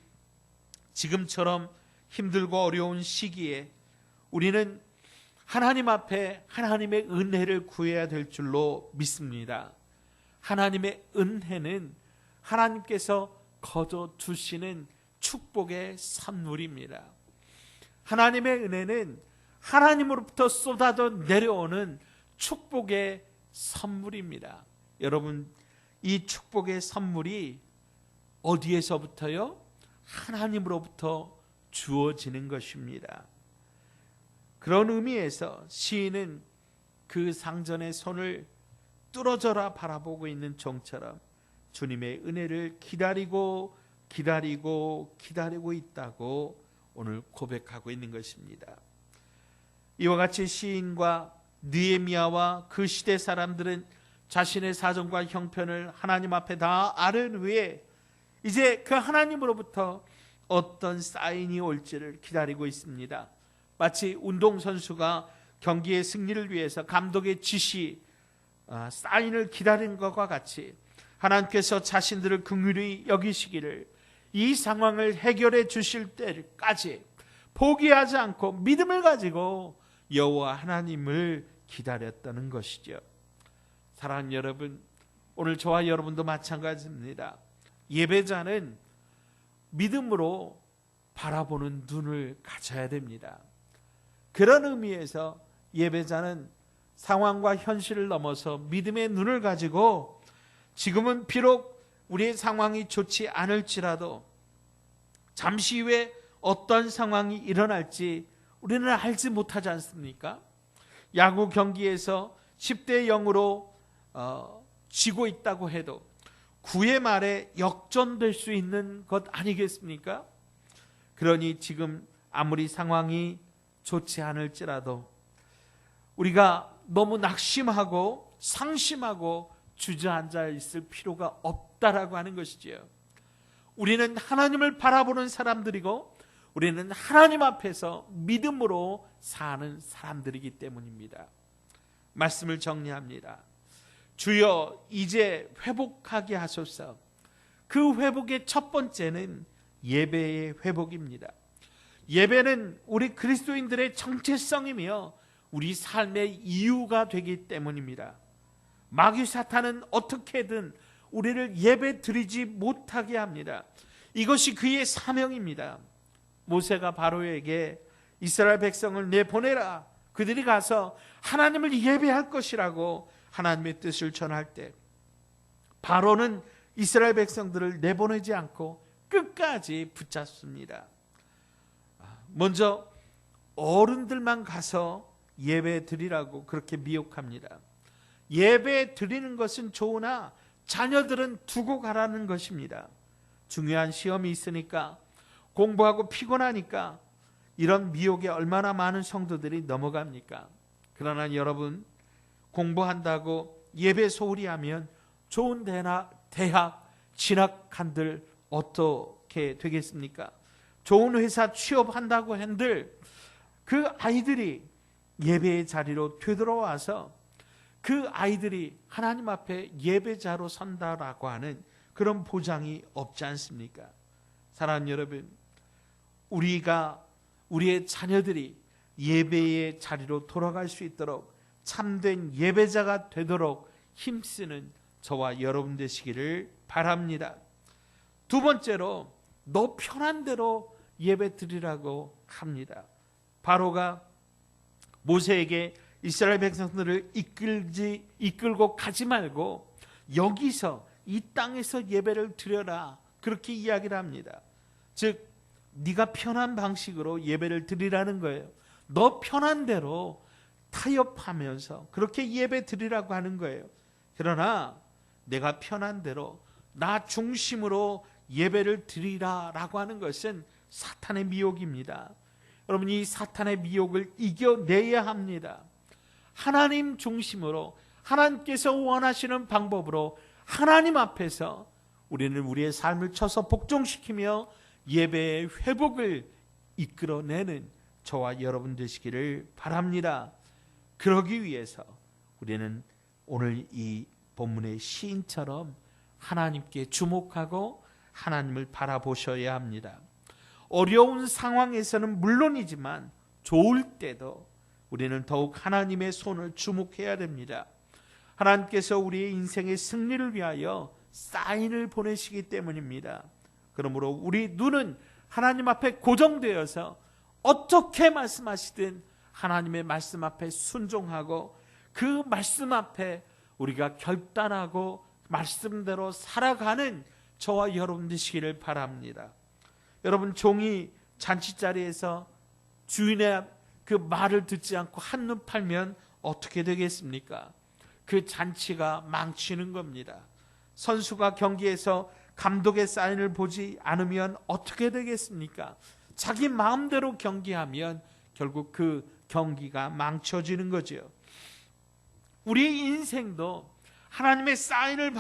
지금처럼 힘들고 어려운 시기에 우리는 하나님 앞에 하나님의 은혜를 구해야 될 줄로 믿습니다. 하나님의 은혜는 하나님께서 거둬두시는 축복의 선물입니다. 하나님의 은혜는 하나님으로부터 쏟아져 내려오는 축복의 선물입니다. 여러분, 이 축복의 선물이 어디에서부터요? 하나님으로부터 주어지는 것입니다. 그런 의미에서 시인은 그 상전의 손을 뚫어져라 바라보고 있는 종처럼 주님의 은혜를 기다리고 있다고 오늘 고백하고 있는 것입니다. 이와 같이 시인과 느헤미야와 그 시대 사람들은 자신의 사정과 형편을 하나님 앞에 다 아는 후에 이제 그 하나님으로부터 어떤 사인이 올지를 기다리고 있습니다. 마치 운동선수가 경기의 승리를 위해서 감독의 지시, 사인을 기다리는 것과 같이 하나님께서 자신들을 긍휼히 여기시기를 이 상황을 해결해 주실 때까지 포기하지 않고 믿음을 가지고 여호와 하나님을 기다렸다는 것이죠. 사랑하는 여러분, 오늘 저와 여러분도 마찬가지입니다. 예배자는 믿음으로 바라보는 눈을 가져야 됩니다. 그런 의미에서 예배자는 상황과 현실을 넘어서 믿음의 눈을 가지고 지금은 비록 우리의 상황이 좋지 않을지라도 잠시 후에 어떤 상황이 일어날지 우리는 알지 못하지 않습니까? 야구 경기에서 10대 0으로 지고 있다고 해도 9회 말에 역전될 수 있는 것 아니겠습니까? 그러니 지금 아무리 상황이 좋지 않을지라도 우리가 너무 낙심하고 상심하고 주저앉아 있을 필요가 없다라고 하는 것이지요. 우리는 하나님을 바라보는 사람들이고 우리는 하나님 앞에서 믿음으로 사는 사람들이기 때문입니다. 말씀을 정리합니다. 주여 이제 회복하게 하소서. 그 회복의 첫 번째는 예배의 회복입니다. 예배는 우리 그리스도인들의 정체성이며 우리 삶의 이유가 되기 때문입니다. 마귀 사탄은 어떻게든 우리를 예배 드리지 못하게 합니다. 이것이 그의 사명입니다. 모세가 바로에게 이스라엘 백성을 내보내라, 그들이 가서 하나님을 예배할 것이라고 하나님의 뜻을 전할 때 바로는 이스라엘 백성들을 내보내지 않고 끝까지 붙잡습니다. 먼저 어른들만 가서 예배 드리라고 그렇게 미혹합니다. 예배 드리는 것은 좋으나 자녀들은 두고 가라는 것입니다. 중요한 시험이 있으니까, 공부하고 피곤하니까 이런 미혹에 얼마나 많은 성도들이 넘어갑니까? 그러나 여러분, 공부한다고 예배 소홀히 하면 좋은 대학 진학한들 어떻게 되겠습니까? 좋은 회사 취업한다고 한들 그 아이들이 예배의 자리로 되돌아와서 그 아이들이 하나님 앞에 예배자로 선다라고 하는 그런 보장이 없지 않습니까? 사랑하는 여러분, 우리의 자녀들이 예배의 자리로 돌아갈 수 있도록 참된 예배자가 되도록 힘쓰는 저와 여러분 되시기를 바랍니다. 두 번째로 너 편한 대로 예배 드리라고 합니다. 바로가 모세에게 이스라엘 백성들을 이끌고 가지 말고 여기서 이 땅에서 예배를 드려라 그렇게 이야기를 합니다. 즉 네가 편한 방식으로 예배를 드리라는 거예요. 너 편한 대로 타협하면서 그렇게 예배 드리라고 하는 거예요. 그러나 내가 편한 대로 나 중심으로 예배를 드리라라고 하는 것은 사탄의 미혹입니다. 여러분, 이 사탄의 미혹을 이겨내야 합니다. 하나님 중심으로, 하나님께서 원하시는 방법으로 하나님 앞에서 우리는 우리의 삶을 쳐서 복종시키며 예배의 회복을 이끌어내는 저와 여러분 되시기를 바랍니다. 그러기 위해서 우리는 오늘 이 본문의 시인처럼 하나님께 주목하고 하나님을 바라보셔야 합니다. 어려운 상황에서는 물론이지만 좋을 때도 우리는 더욱 하나님의 손을 주목해야 됩니다. 하나님께서 우리의 인생의 승리를 위하여 사인을 보내시기 때문입니다. 그러므로 우리 눈은 하나님 앞에 고정되어서 어떻게 말씀하시든 하나님의 말씀 앞에 순종하고 그 말씀 앞에 우리가 결단하고 말씀대로 살아가는 저와 여러분 되시기를 바랍니다. 여러분, 종이 잔치자리에서 주인의 그 말을 듣지 않고 한눈 팔면 어떻게 되겠습니까? 그 잔치가 망치는 겁니다. 선수가 경기에서 감독의 사인을 보지 않으면 어떻게 되겠습니까? 자기 마음대로 경기하면 결국 그 경기가 망쳐지는 거죠. 우리의 인생도 하나님의 사인을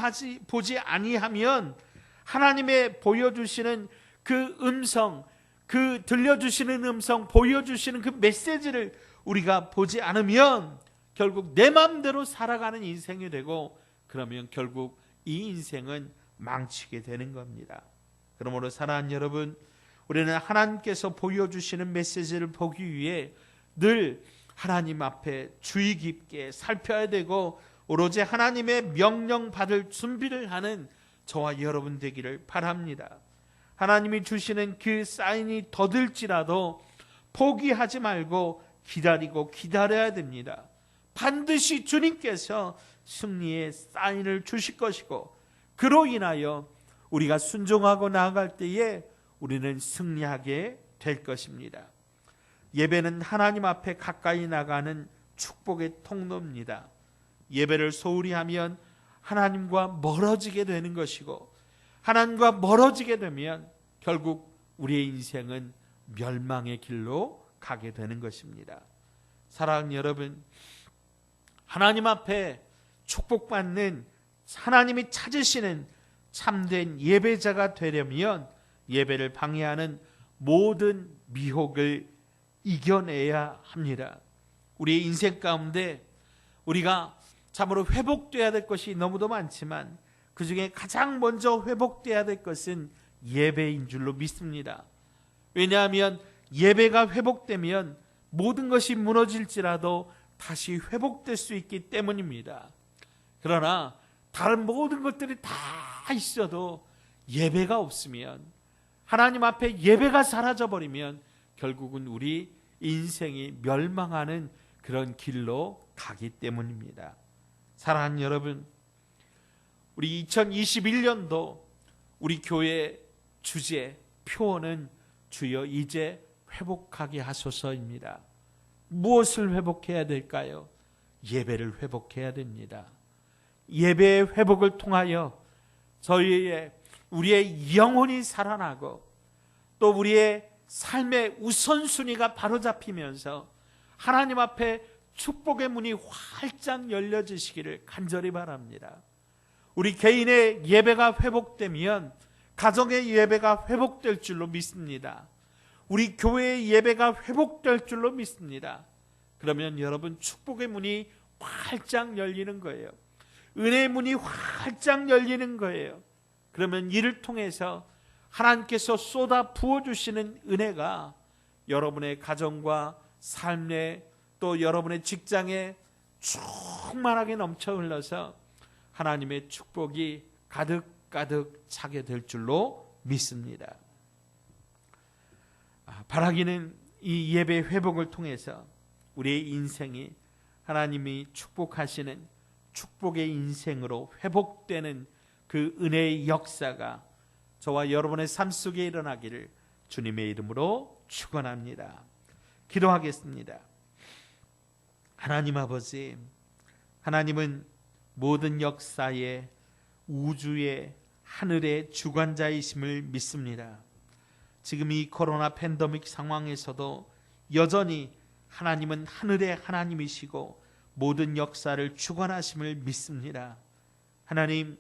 보지 아니하면 하나님의 보여주시는 그 음성, 그 들려주시는 음성, 보여주시는 그 메시지를 우리가 보지 않으면 결국 내 마음대로 살아가는 인생이 되고, 그러면 결국 이 인생은 망치게 되는 겁니다. 그러므로 사랑하는 여러분, 우리는 하나님께서 보여주시는 메시지를 보기 위해 늘 하나님 앞에 주의 깊게 살펴야 되고 오로지 하나님의 명령 받을 준비를 하는 저와 여러분 되기를 바랍니다. 하나님이 주시는 그 사인이 더딜지라도 포기하지 말고 기다리고 기다려야 됩니다. 반드시 주님께서 승리의 사인을 주실 것이고, 그로 인하여 우리가 순종하고 나아갈 때에 우리는 승리하게 될 것입니다. 예배는 하나님 앞에 가까이 나가는 축복의 통로입니다. 예배를 소홀히 하면 하나님과 멀어지게 되는 것이고, 하나님과 멀어지게 되면 결국 우리의 인생은 멸망의 길로 가게 되는 것입니다. 사랑하는 여러분, 하나님 앞에 축복받는, 하나님이 찾으시는 참된 예배자가 되려면 예배를 방해하는 모든 미혹을 이겨내야 합니다. 우리의 인생 가운데 우리가 참으로 회복돼야 될 것이 너무도 많지만 그 중에 가장 먼저 회복돼야 될 것은 예배인 줄로 믿습니다. 왜냐하면 예배가 회복되면 모든 것이 무너질지라도 다시 회복될 수 있기 때문입니다. 그러나 다른 모든 것들이 다 있어도 예배가 없으면, 하나님 앞에 예배가 사라져버리면 결국은 우리 인생이 멸망하는 그런 길로 가기 때문입니다. 사랑하는 여러분, 우리 2021년도 우리 교회 주제 표어는 주여 이제 회복하게 하소서입니다. 무엇을 회복해야 될까요? 예배를 회복해야 됩니다. 예배의 회복을 통하여 우리의 영혼이 살아나고 또 우리의 삶의 우선순위가 바로잡히면서 하나님 앞에 축복의 문이 활짝 열려지시기를 간절히 바랍니다. 우리 개인의 예배가 회복되면 가정의 예배가 회복될 줄로 믿습니다. 우리 교회의 예배가 회복될 줄로 믿습니다. 그러면 여러분, 축복의 문이 활짝 열리는 거예요. 은혜의 문이 활짝 열리는 거예요. 그러면 이를 통해서 하나님께서 쏟아 부어주시는 은혜가 여러분의 가정과 삶에, 또 여러분의 직장에 충만하게 넘쳐 흘러서 하나님의 축복이 가득가득 차게 될 줄로 믿습니다. 바라기는 이 예배 회복을 통해서 우리의 인생이 하나님이 축복하시는 축복의 인생으로 회복되는 그 은혜의 역사가 저와 여러분의 삶 속에 일어나기를 주님의 이름으로 축원합니다. 기도하겠습니다. 하나님 아버지, 하나님은 모든 역사의 우주의 하늘의 주관자이심을 믿습니다. 지금 이 코로나 팬데믹 상황에서도 여전히 하나님은 하늘의 하나님이시고 모든 역사를 주관하심을 믿습니다. 하나님,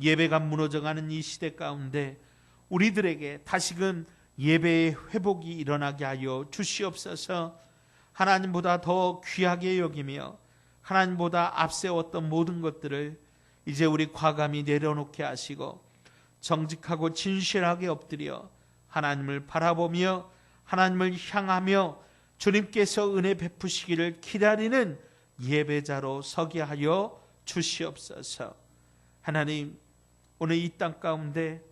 예배가 무너져가는 이 시대 가운데 우리들에게 다시금 예배의 회복이 일어나게 하여 주시옵소서. 하나님보다 더 귀하게 여기며 하나님보다 앞세웠던 모든 것들을 이제 우리 과감히 내려놓게 하시고 정직하고 진실하게 엎드려 하나님을 바라보며 하나님을 향하며 주님께서 은혜 베푸시기를 기다리는 예배자로 서게 하여 주시옵소서. 하나님, 오늘 이 땅 가운데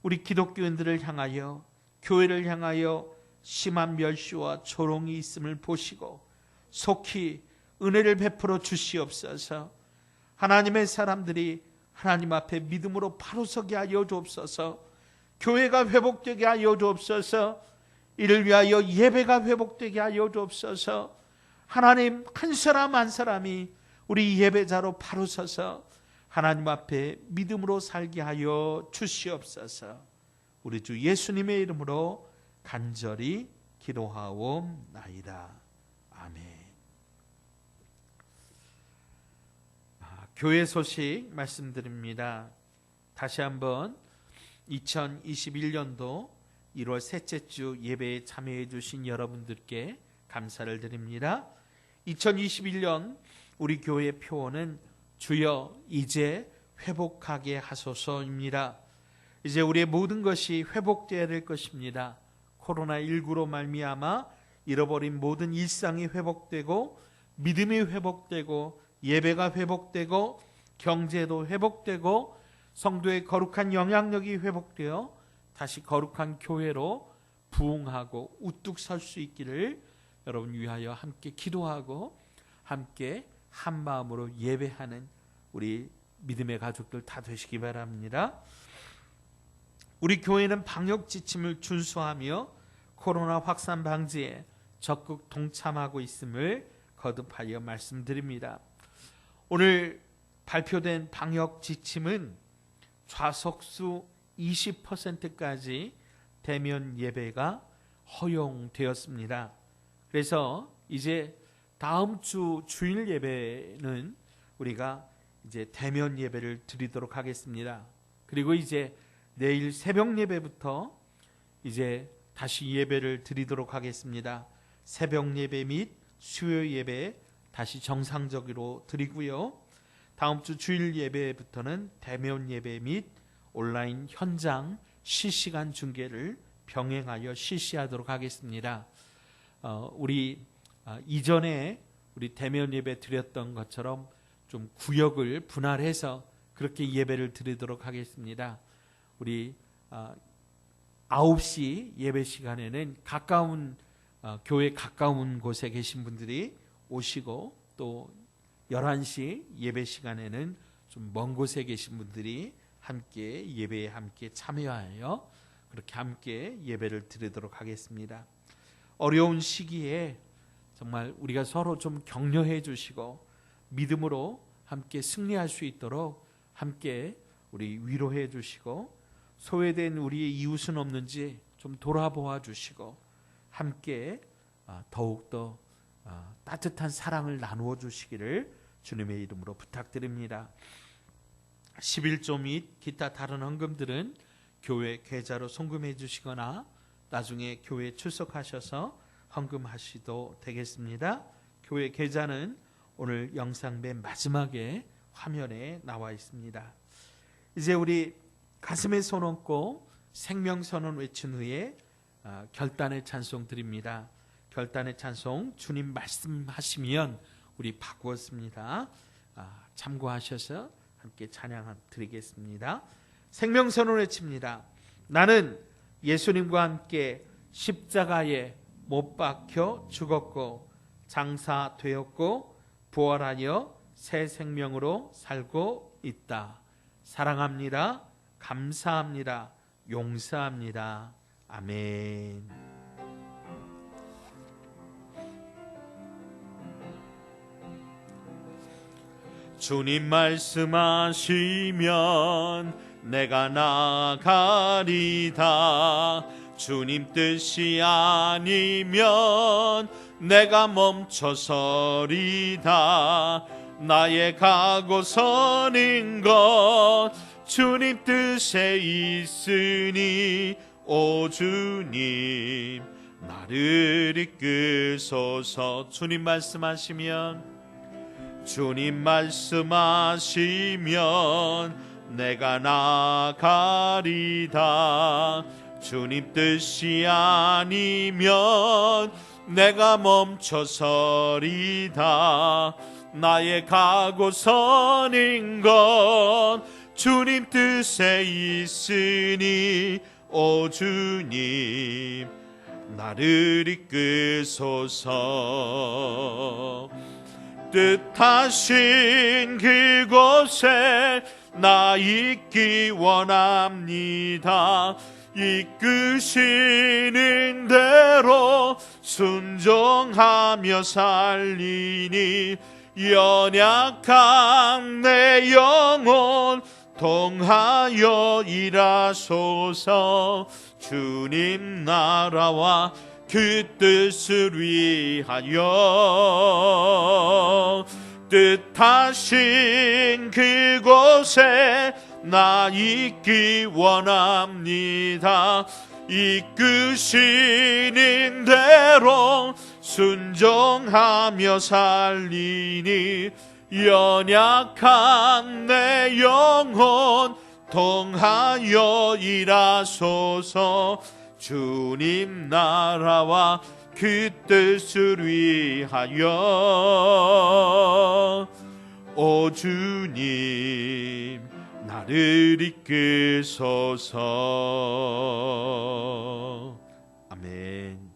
우리 기독교인들을 향하여, 교회를 향하여 심한 멸시와 조롱이 있음을 보시고 속히 은혜를 베풀어 주시옵소서. 하나님의 사람들이 하나님 앞에 믿음으로 바로 서게 하여 주옵소서. 교회가 회복되게 하여 주옵소서. 이를 위하여 예배가 회복되게 하여 주옵소서. 하나님, 한 사람 한 사람이 우리 예배자로 바로 서서 하나님 앞에 믿음으로 살게 하여 주시옵소서. 우리 주 예수님의 이름으로 간절히 기도하옵나이다. 아멘. 교회 소식 말씀드립니다. 다시 한번 2021년도 1월 셋째 주 예배에 참여해 주신 여러분들께 감사를 드립니다. 2021년 우리 교회의 표어는 주여 이제 회복하게 하소서입니다. 이제 우리의 모든 것이 회복되어야 될 것입니다. 코로나19로 말미암아 잃어버린 모든 일상이 회복되고 믿음이 회복되고 예배가 회복되고 경제도 회복되고 성도의 거룩한 영향력이 회복되어 다시 거룩한 교회로 부흥하고 우뚝 설 수 있기를 여러분 위하여 함께 기도하고 함께 한 마음으로 예배하는 우리 믿음의 가족들 다 되시기 바랍니다. 우리 교회는 방역 지침을 준수하며 코로나 확산 방지에 적극 동참하고 있음을 거듭하여 말씀드립니다. 오늘 발표된 방역 지침은 좌석수 20%까지 대면 예배가 허용되었습니다. 그래서 이제 다음 주 주일 예배는 우리가 이제 대면 예배를 드리도록 하겠습니다. 그리고 이제 내일 새벽 예배부터 이제 다시 예배를 드리도록 하겠습니다. 새벽 예배 및 수요 예배 다시 정상적으로 드리고요. 다음 주 주일 예배부터는 대면 예배 및 온라인 현장 실시간 중계를 병행하여 실시하도록 하겠습니다. 우리 이전에 우리 대면 예배 드렸던 것처럼 좀 구역을 분할해서 그렇게 예배를 드리도록 하겠습니다. 우리 9시 예배 시간에는 가까운 교회 가까운 곳에 계신 분들이 오시고 또 11시 예배 시간에는 좀 먼 곳에 계신 분들이 함께 예배에 함께 참여하여 그렇게 함께 예배를 드리도록 하겠습니다. 어려운 시기에 정말 우리가 서로 좀 격려해 주시고 믿음으로 함께 승리할 수 있도록 함께 우리 위로해 주시고 소외된 우리의 이웃은 없는지 좀 돌아보아 주시고 함께 더욱더 따뜻한 사랑을 나누어 주시기를 주님의 이름으로 부탁드립니다. 11조 및 기타 다른 헌금들은 교회 계좌로 송금해 주시거나 나중에 교회에 출석하셔서 헌금하시도 되겠습니다. 교회 계좌는 오늘 영상 맨 마지막에 화면에 나와 있습니다. 이제 우리 가슴에 손 얹고 생명선언 외친 후에 결단의 찬송 드립니다. 결단의 찬송 주님 말씀하시면 우리 바꾸었습니다. 참고하셔서 함께 찬양 드리겠습니다. 생명선언 외칩니다. 나는 예수님과 함께 십자가에 못 박혀 죽었고 장사되었고 부활하여 새 생명으로 살고 있다. 사랑합니다. 감사합니다. 용서합니다. 아멘. 주님 말씀하시면 내가 나가리다. 주님 뜻이 아니면 내가 멈춰서리다. 나의 가고 서는 것 주님 뜻에 있으니 오 주님 나를 이끄소서. 주님 말씀하시면 내가 나가리다. 주님 뜻이 아니면 내가 멈춰서리다. 나의 가고 서는 것 주님 뜻에 있으니 오 주님 나를 이끄소서. 뜻하신 그곳에 나 있기 원합니다. 이끄시는 대로 순종하며 살리니 연약한 내 영혼 통하여 일하소서. 주님 나라와 그 뜻을 위하여 뜻하신 그곳에 나 있기 원합니다. 이끄시는 대로 순종하며 살리니 연약한 내 영혼 통하여 일하소서. 주님 나라와 그 뜻을 위하여 오 주님 나를 이끄소서. 아멘.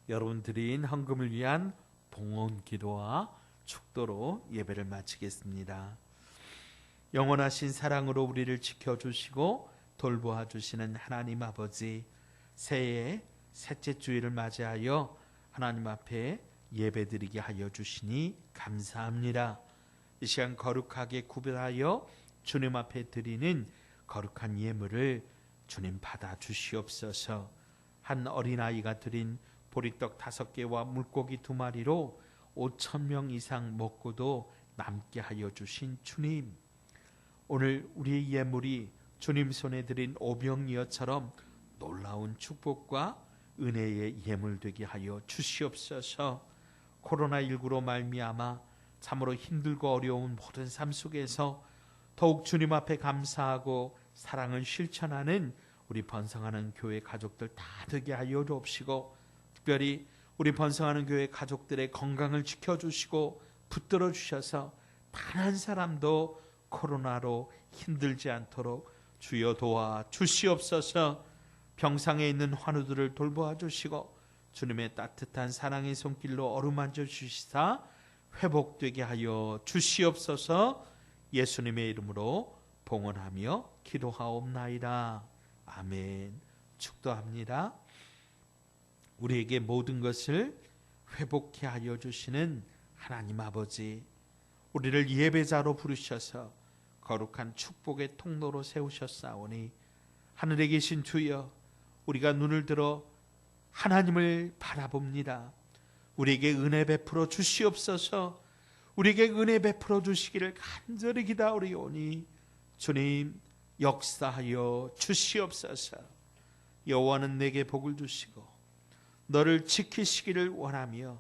여러분 드린 헌금을 위한 봉헌 기도와 축도로 예배를 마치겠습니다. 영원하신 사랑으로 우리를 지켜주시고 돌보아 주시는 하나님 아버지, 새해 셋째 주일을 맞이하여 하나님 앞에 예배드리게 하여 주시니 감사합니다. 이 시간 거룩하게 구별하여 주님 앞에 드리는 거룩한 예물을 주님 받아 주시옵소서. 한 어린아이가 드린 보리떡 5개와 물고기 2마리로 5,000명 이상 먹고도 남게 하여 주신 주님, 오늘 우리의 예물이 주님 손에 드린 오병이어처럼 놀라운 축복과 은혜의 예물 되게 하여 주시옵소서. 코로나19로 말미암아 참으로 힘들고 어려운 모든 삶 속에서 더욱 주님 앞에 감사하고 사랑을 실천하는 우리 번성하는 교회 가족들 다 되게 하여 주옵시고, 특별히 우리 번성하는 교회 가족들의 건강을 지켜주시고 붙들어 주셔서 단 한 사람도 코로나로 힘들지 않도록 주여 도와 주시옵소서. 병상에 있는 환우들을 돌보아 주시고 주님의 따뜻한 사랑의 손길로 어루만져 주시사 회복되게 하여 주시옵소서. 예수님의 이름으로 봉헌하며 기도하옵나이다. 아멘. 축도합니다. 우리에게 모든 것을 회복케 하여 주시는 하나님 아버지, 우리를 예배자로 부르셔서 거룩한 축복의 통로로 세우셨사오니 하늘에 계신 주여, 우리가 눈을 들어 하나님을 바라봅니다. 우리에게 은혜 베풀어 주시옵소서. 우리에게 은혜 베풀어 주시기를 간절히 기다리오니 주님 역사하여 주시옵소서. 여호와는 내게 복을 주시고 너를 지키시기를 원하며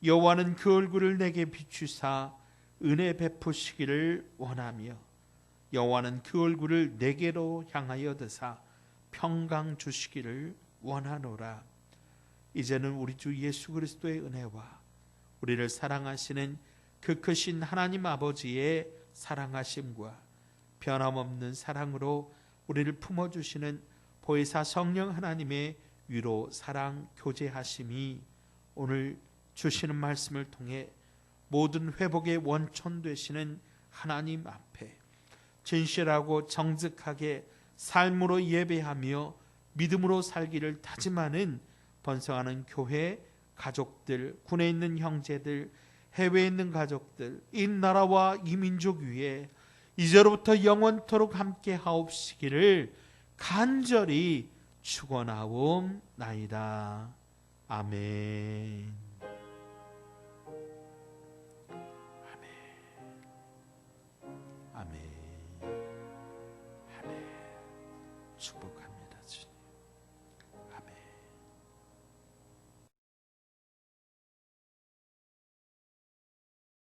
여호와는 그 얼굴을 내게 비추사 은혜 베푸시기를 원하며 여호와는 그 얼굴을 내게로 향하여 드사 평강 주시기를 원하노라. 이제는 우리 주 예수 그리스도의 은혜와 우리를 사랑하시는 그 크신 하나님 아버지의 사랑하심과 변함없는 사랑으로 우리를 품어주시는 보혜사 성령 하나님의 위로 사랑 교제하심이 오늘 주시는 말씀을 통해 모든 회복의 원천 되시는 하나님 앞에 진실하고 정직하게 삶으로 예배하며 믿음으로 살기를 다짐하는 번성하는 교회 가족들, 군에 있는 형제들, 해외에 있는 가족들, 이 나라와 이 민족 위에 이제로부터 영원토록 함께 하옵시기를 간절히 축원하옵나이다. 아멘. 아멘. 아멘. 축복.